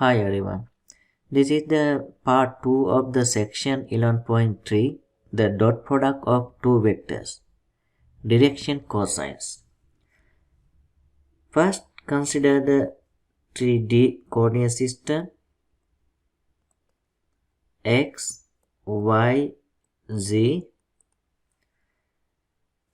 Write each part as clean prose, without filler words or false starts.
Hi everyone. This is the part 2 of the section 11.3, the dot product of two vectors, direction cosines. First, consider the 3D coordinate system x, y, z.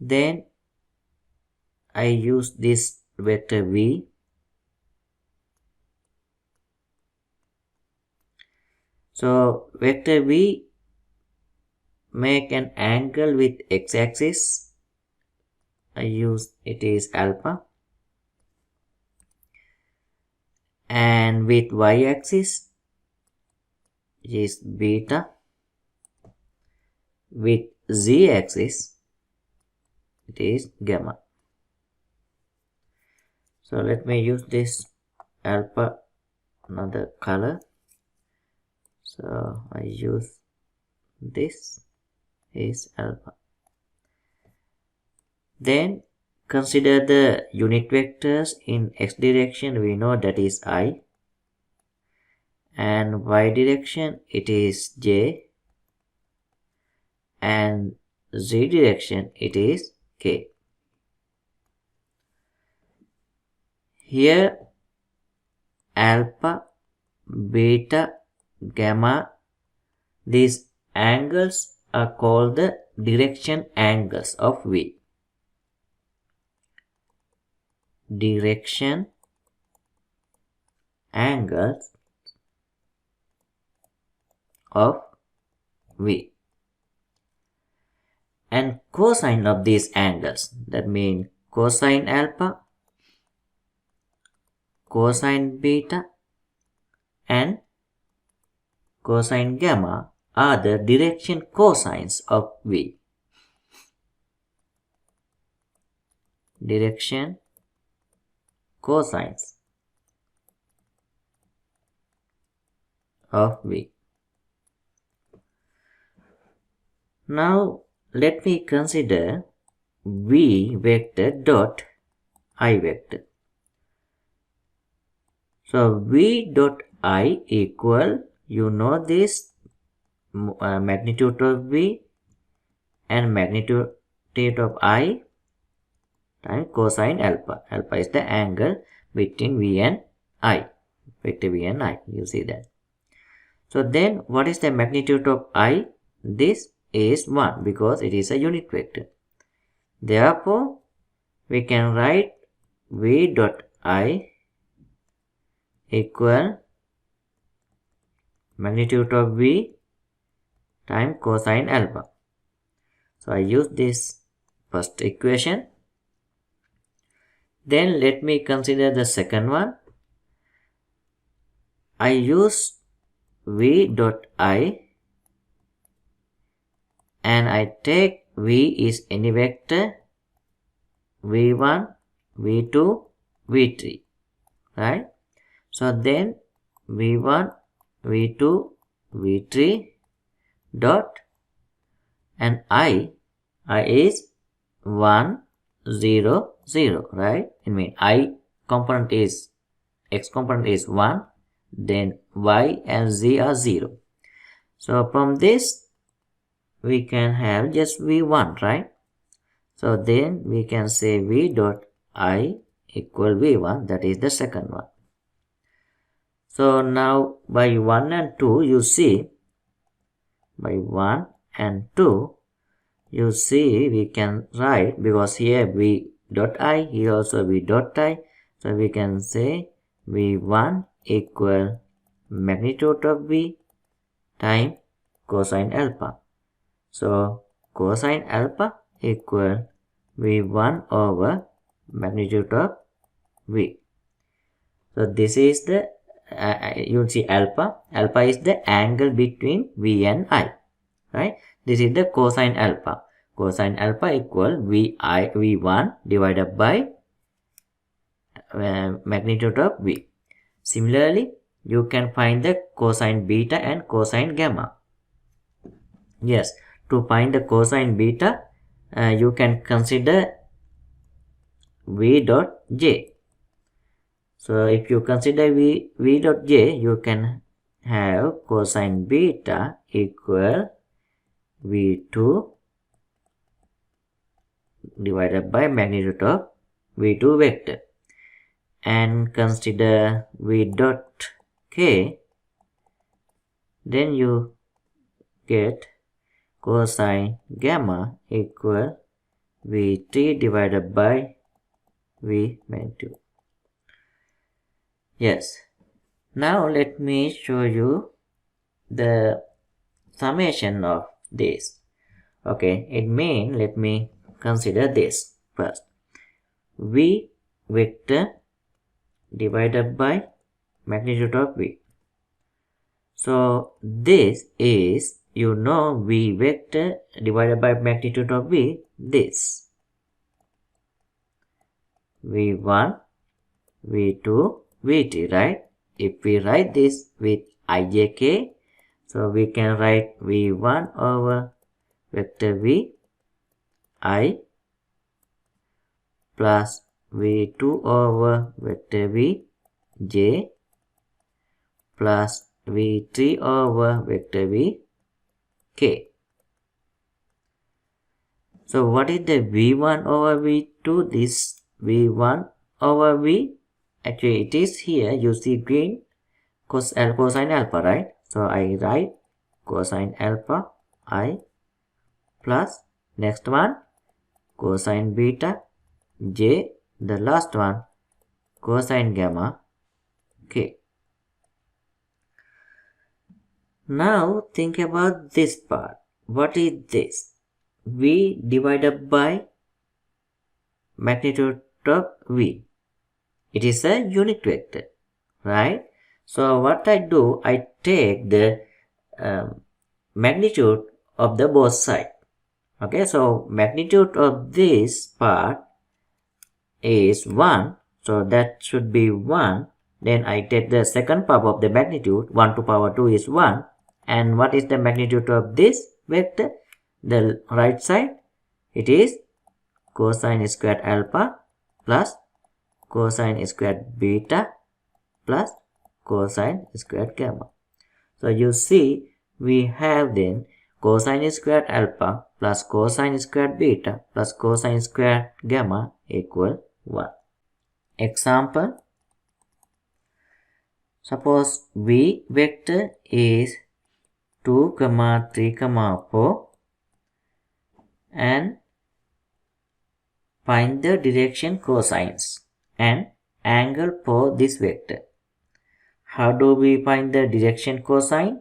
Then I use this vector v. So vector v make an angle with x-axis. I use it is alpha, and with y-axis is beta, with z-axis it is gamma. So let me use this alpha, another color. So I use this is alpha. Then consider the unit vectors. In x direction we know that is I, and y direction it is j, and z direction it is k. Here alpha, beta, gamma, these angles are called the direction angles of v. Direction angles of v. And cosine of these angles, that means cosine alpha, cosine beta, and cosine gamma are the direction cosines of v. Direction cosines of v. Now let me consider v vector dot I vector. So v dot I equal, you know this, magnitude of v and magnitude of I times cosine alpha. Alpha is the angle between v and I, vector v and I, you see that. So then what is the magnitude of I? This is 1 because it is a unit vector. Therefore we can write v dot I equal magnitude of v times cosine alpha. So I use this first equation. Then let me consider the second one. I use v dot I and I take v is any vector v1, v2, v3, right? So then v1, v2, v3 dot, and I is 1, 0, 0, right? I mean I component is, x component is 1, then y and z are 0. So from this we can have just v1, right? So then we can say v dot I equal v1, that is the second one. So now by 1 and 2 you see, by 1 and 2 you see we can write, because here v dot I, here also v dot I, so we can say v1 equal magnitude of v times cosine alpha. So cosine alpha equal v1 over magnitude of v. So this is the you see alpha is the angle between v and I, right? This is the cosine alpha. Cosine alpha equal v1 divided by magnitude of v. Similarly, you can find the cosine beta and cosine gamma. Yes, to find the cosine beta, you can consider v dot j. So if you consider v dot j, you can have cosine beta equal v2 divided by magnitude of v2 vector, and consider v dot k, then you get cosine gamma equal v3 divided by v magnitude. Yes. Now let me show you the summation of this. Okay, it means, let me consider this first. V vector divided by magnitude of v. So this is, you know, v vector divided by magnitude of v, this. v1, v2, v3, right? If we write this with ijk, so we can write v1 over vector v I plus v2 over vector v j plus v3 over vector v k. So what is the v1 over v2? This v1 over v, actually it is here, you see green, cosine alpha, right? So I write cosine alpha I plus next one cosine beta j, the last one cosine gamma k. Now think about this part. What is this? V divided by magnitude of v. It is a unit vector, right? So what I do, I take the magnitude of the both sides. Okay, so magnitude of this part is 1, so that should be 1. Then I take the second power of the magnitude, 1 to power 2 is 1. And what is the magnitude of this vector? The right side, it is cosine squared alpha plus cosine squared beta plus cosine squared gamma. So you see, we have then cosine squared alpha plus cosine squared beta plus cosine squared gamma equal 1. Example, suppose v vector is 2, 3, 4 and find the direction cosines and angle for this vector. How do we find the direction cosine?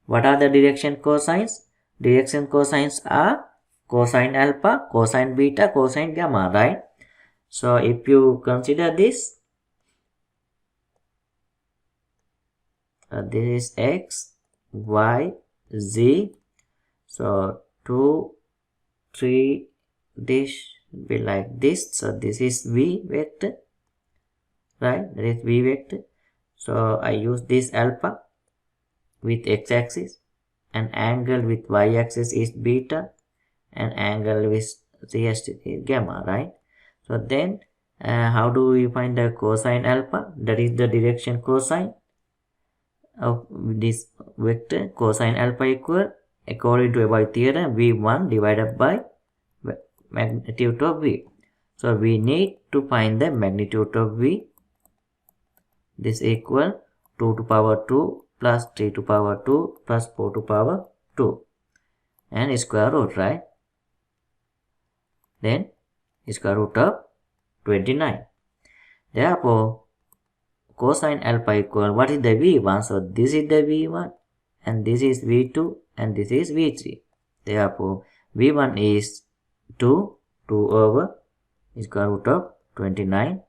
What are the direction cosines? Direction cosines are cosine alpha, cosine beta, cosine gamma, right? So if you consider this, this is x, y, z. So 2, 3, this will be like this. So this is v vector, right? That is v vector. So I use this alpha with x-axis, and angle with y-axis is beta, and angle with z-axis is gamma, right? So then how do we find the cosine alpha? That is the direction cosine of this vector. Cosine alpha equal, according to Above theorem, v1 divided by magnitude of v. So we need to find the magnitude of v. This equal 2 to power 2 plus 3 to power 2 plus 4 to power 2 and square root, right? Then square root of 29. Therefore, cosine alpha equal, what is the v1? So this is the v1 and this is v2 and this is v3. Therefore, v1 is 2 over square root of 29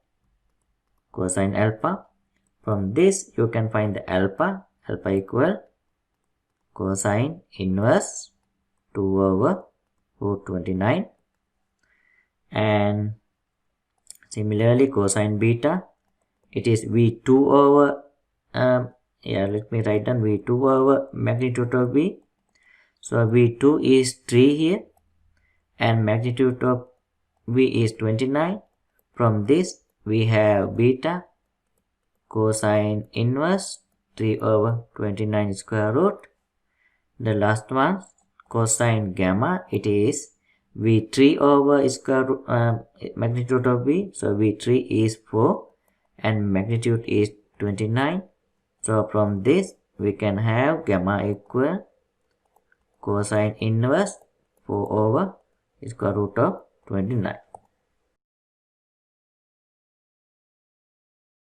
cosine alpha. From this you can find the alpha equal cosine inverse 2 over root 29, and similarly cosine beta, it is v2 over let me write down v2 over magnitude of v. So v2 is 3 here and magnitude of v is 29. From this we have beta cosine inverse 3 over 29 square root. The last one, cosine gamma, it is V3 over square root, magnitude of V. So V3 is 4 and magnitude is 29. So from this we can have gamma equal cosine inverse 4 over square root of 29.